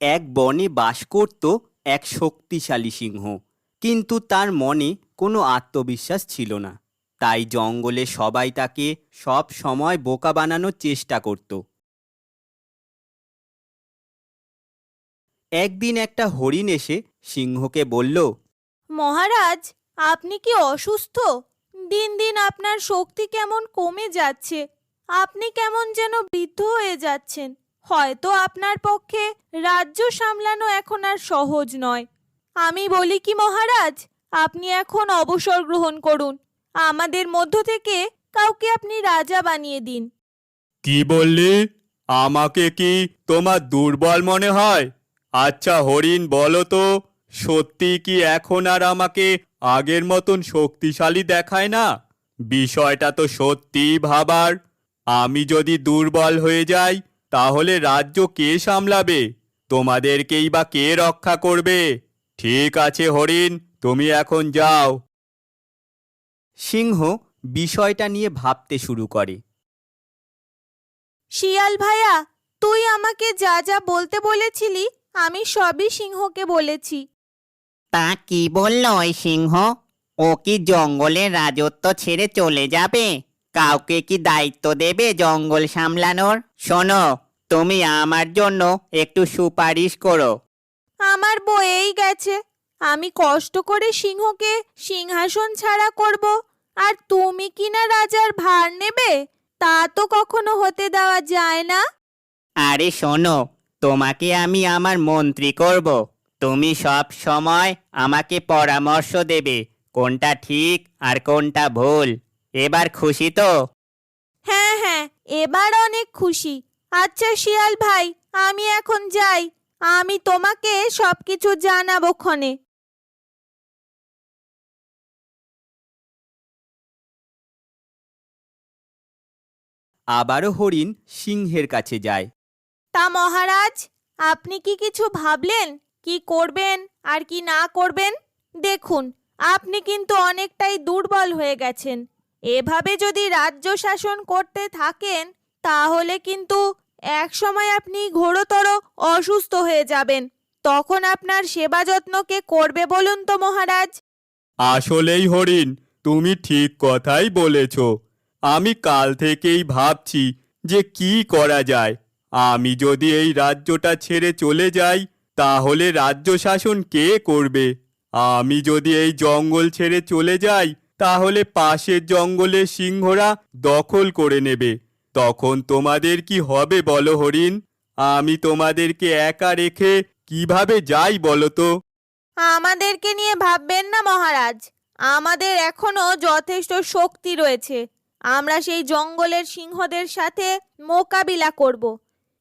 এক বনে বাস করত এক শক্তিশালী সিংহ, কিন্তু তার মনে কোনো আত্মবিশ্বাস ছিল না। তাই জঙ্গলে সবাই তাকে সব সময় বোকা বানানোর চেষ্টা করত। একদিন একটা হরিণ এসে সিংহকে বলল, মহারাজ, আপনি কি অসুস্থ? দিন দিন আপনার শক্তি কেমন কমে যাচ্ছে। আপনি কেমন যেন বৃদ্ধ হয়ে যাচ্ছেন। হয়তো আপনার পক্ষে রাজ্য সামলানো এখন আর সহজ নয়। আমি বলি কি মহারাজ, আপনি এখন অবসর গ্রহণ করুন। আমাদের মধ্য থেকে কাউকে আপনি রাজা বানিয়ে দিন। কি বললি? আমাকে কি তোমার দুর্বল মনে হয়? আচ্ছা হরিণ, বলো তো, সত্যি কি এখন আর আমাকে আগের মতন শক্তিশালী দেখায় না? বিষয়টা তো সত্যি ভাবার। আমি যদি দুর্বল হয়ে যাই তাহলে রাজ্য কে সামলাবে? তোমাদেরকেই বা কে রক্ষা করবে? ঠিক আছে হরিণ, তুমি এখন যাও। সিংহ বিষয়টা নিয়ে ভাবতে শুরু করে। শিয়াল ভাইয়া, তুই আমাকে যা যা বলতে বলেছিলি আমি সবই সিংহকে বলেছি। তা কি বলল ওই সিংহ? ও কি জঙ্গলের রাজত্ব ছেড়ে চলে যাবে? কাউকে কি দায়িত্ব দেবে জঙ্গল সামলানোর? শোনো, তুমি আমার জন্য একটু সুপারিশ করো। আমার বয়েই গেছে। আমি কষ্ট করে সিংহকে সিংহাসন ছাড়া করব, আর তুমি কিনা রাজার ভার নেবে? তা তো কখনো হতে দেওয়া যায় না। আরে শোনো, তোমাকে আমি আমার মন্ত্রী করব। তুমি সব সময় আমাকে পরামর্শ দেবে কোনটা ঠিক আর কোনটা ভুল। এবার খুশি তো? হ্যাঁ হ্যাঁ, এবার অনেক খুশি। আচ্ছা শিয়াল ভাই, আমি এখন যাই। আমি তোমাকে সবকিছু জানাবো ক্ষণে। আবারও হরিণ সিংহের কাছে যায়। তা মহারাজ, আপনি কি কিছু ভাবলেন কি করবেন আর কি না করবেন? দেখুন, আপনি কিন্তু অনেকটাই দুর্বল হয়ে গেছেন। এভাবে যদি রাজ্য শাসন করতে থাকেন তাহলে কিন্তু এক সময় আপনি ঘোরতর অসুস্থ হয়ে যাবেন। তখন আপনার সেবা যত্ন কে করবে বলুন তো মহারাজ? আসলেই হরিণ, তুমি ঠিক কথাই বলেছ। আমি কাল থেকেই ভাবছি যে কি করা যায়। আমি যদি এই রাজ্যটা ছেড়ে চলে যাই তাহলে রাজ্য শাসন কে করবে? আমি যদি এই জঙ্গল ছেড়ে চলে যাই তাহলে পাশের জঙ্গলের সিংহরা দখল করে নেবে। তখন তোমাদের কি হবে বলো হরিণ? আমি তোমাদেরকে একা রেখে কিভাবে যাই বলো তো? আমাদেরকে নিয়ে ভাববেন না মহারাজ। আমাদের এখনো যথেষ্ট শক্তি রয়েছে। আমরা সেই জঙ্গলের সিংহদের সাথে মোকাবিলা করব।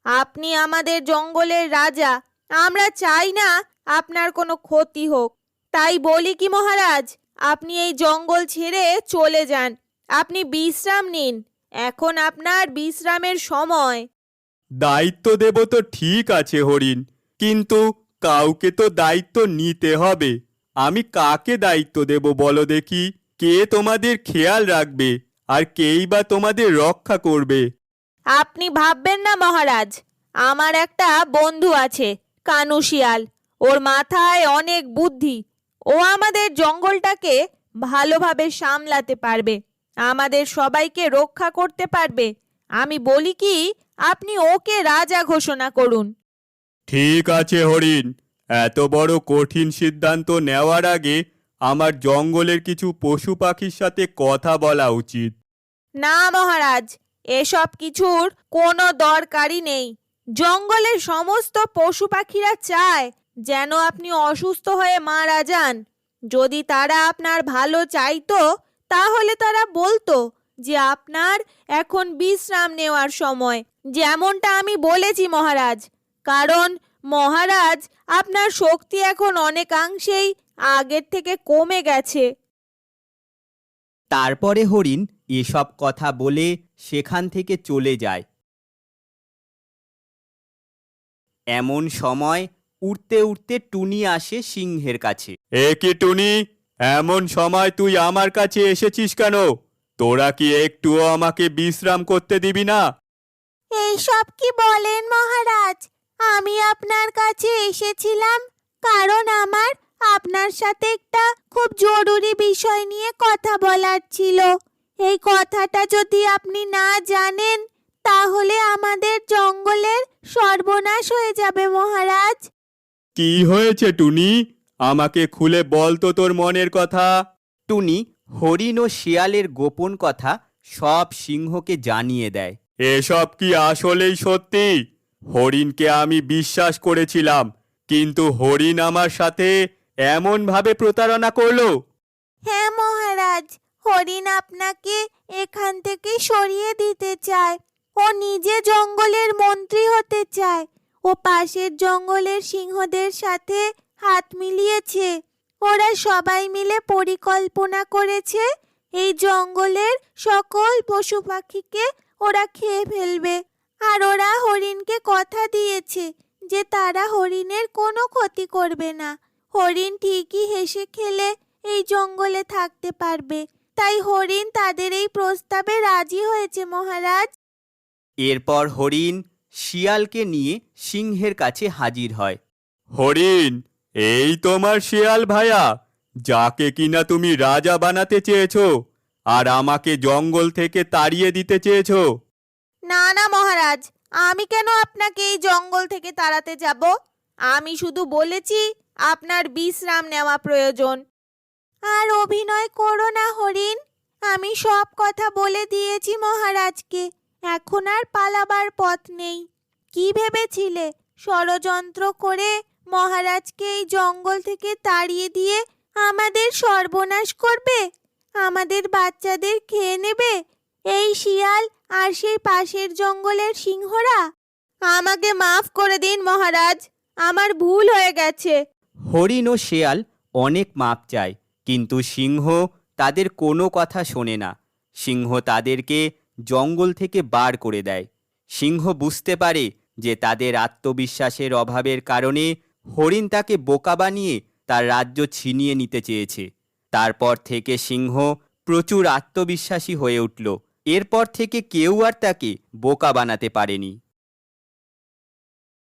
আপনি আমাদের জঙ্গলের রাজা। আমরা চাই না আপনার কোনো ক্ষতি হোক। তাই বলি কি মহারাজ, আপনি এই জঙ্গল ছেড়ে চলে যান। আপনি বিশ্রাম নিন। এখন আপনার বিশ্রামের সময়। দায়িত্ব দেব তো ঠিক আছে হরিণ, কিন্তু কাউকে তো দায়িত্ব নিতে হবে। আমি কাকে দায়িত্ব দেব বলো দেখি? কে তোমাদের খেয়াল রাখবে আর কেই বা তোমাদের রক্ষা করবে? আপনি ভাববেন না মহারাজ, আমার একটা বন্ধু আছে, কানু শিয়াল। ওর মাথায় অনেক বুদ্ধি। ও আমাদের জঙ্গলটাকে ভালোভাবে সামলাতে পারবে, আমাদের সবাইকে রক্ষা করতে পারবে। আমি বলি কি, আপনি ওকে রাজা ঘোষণা করুন। ঠিক আছে হরিণ, এত বড় কঠিন সিদ্ধান্ত নেওয়ার আগে আমার জঙ্গলের কিছু পশু পাখির সাথে কথা বলা উচিত। না মহারাজ, এসব কিছুর কোনো দরকারই নেই। জঙ্গলের সমস্ত পশু পাখিরা চায় যেন আপনি অসুস্থ হয়ে মারা যান। যদি তারা আপনার ভালো চাইতো তাহলে তারা বলতো যে আপনার এখন বিশ্রাম নেওয়ার সময়, যেমনটা আমি বলেছি মহারাজ। কারণ মহারাজ, আপনার শক্তি এখন অনেকাংশেই আগের থেকে কমে গেছে। তারপরে হরিণ এসব কথা বলে সেখান থেকে চলে যায়। এমন সময় উড়তে উড়তে টুনি আসে সিংহের কাছে। এ কি টুনি, এমন সময় তুই আমার কাছে এসেছিস কেন? তোরা কি একটুও আমাকে বিশ্রাম করতে দিবি না? এইসব কি বলেন মহারাজ? আমি আপনার কাছে এসেছিলাম কারণ আমার আপনার সাথে একটা খুব জরুরি বিষয় নিয়ে কথা বলার ছিল। এই কথাটা যদি আপনি না জানেন তাহলে আমাদের জঙ্গলের সর্বনাশ হয়ে যাবে মহারাজ। কি হয়েছে টুনি? আমাকে খুলে বল তো তোর মনের কথা। টুনি হরিণ ও শিয়ালের গোপন কথা সব সিংহকে জানিয়ে দেয়। এসব কি আসলেই সত্যি? হরিণকে আমি বিশ্বাস করেছিলাম, কিন্তু হরিণ আমার সাথে এমন ভাবে প্রতারণা করলো। হ্যাঁ মহারাজ, হরিণ আপনাকে এখান থেকে সরিয়ে দিতে চায়। ও নিজে জঙ্গলের মন্ত্রী হতে চায়। ও পাশের জঙ্গলের সিংহদের সাথে হাত মিলিয়েছে। ওরা সবাই মিলে পরিকল্পনা করেছে এই জঙ্গলের সকল পশু পাখিকে ওরা খেয়ে ফেলবে। আর ওরা হরিণকে কথা দিয়েছে যে তারা হরিণের কোনো ক্ষতি করবে না। হরিণ ঠিকই হেসে খেলে এই জঙ্গলে থাকতে পারবে। তাই হরিণ তাদের এই প্রস্তাবে রাজি হয়েছে মহারাজ। এরপর হরিণ শিয়ালকে নিয়ে সিংহের কাছে হাজির হয়। হরিণ, এই তোমার শিয়াল ভায়া, যাকে কিনা তুমি রাজা বানাতে চেয়েছো আর আমাকে জঙ্গল থেকে তাড়িয়ে দিতে চেয়েছো। না না মহারাজ, আমি কেন আপনাকে এই জঙ্গল থেকে তাড়াতে যাব? আমি শুধু বলেছি আপনার বিশ্রাম নেওয়া প্রয়োজন। আর অভিনয় করো না হরিণ, আমি সব কথা বলে দিয়েছি মহারাজকে। এখন আর পালাবার পথ নেই। কি ভেবেছিলে ষড়যন্ত্র করে মহারাজকে এই জঙ্গল থেকে তাড়িয়ে দিয়ে আমাদের সর্বনাশ করবে? আমাদের বাচ্চাদের খেয়ে নেবে এই শিয়াল আর সেই পাশের জঙ্গলের সিংহরা? আমাকে মাফ করে দিন মহারাজ, আমার ভুল হয়ে গেছে। হরিণ ও শেয়াল অনেক মাপ চায়, কিন্তু সিংহ তাদের কোনো কথা শোনে না। সিংহ তাদেরকে জঙ্গল থেকে বার করে দেয়। সিংহ বুঝতে পারে যে তাদের আত্মবিশ্বাসের অভাবের কারণে হরিণ তাকে বোকা বানিয়ে তার রাজ্য ছিনিয়ে নিতে চেয়েছে। তারপর থেকে সিংহ প্রচুর আত্মবিশ্বাসী হয়ে উঠল। এরপর থেকে কেউ আর তাকে বোকা বানাতে পারেনি।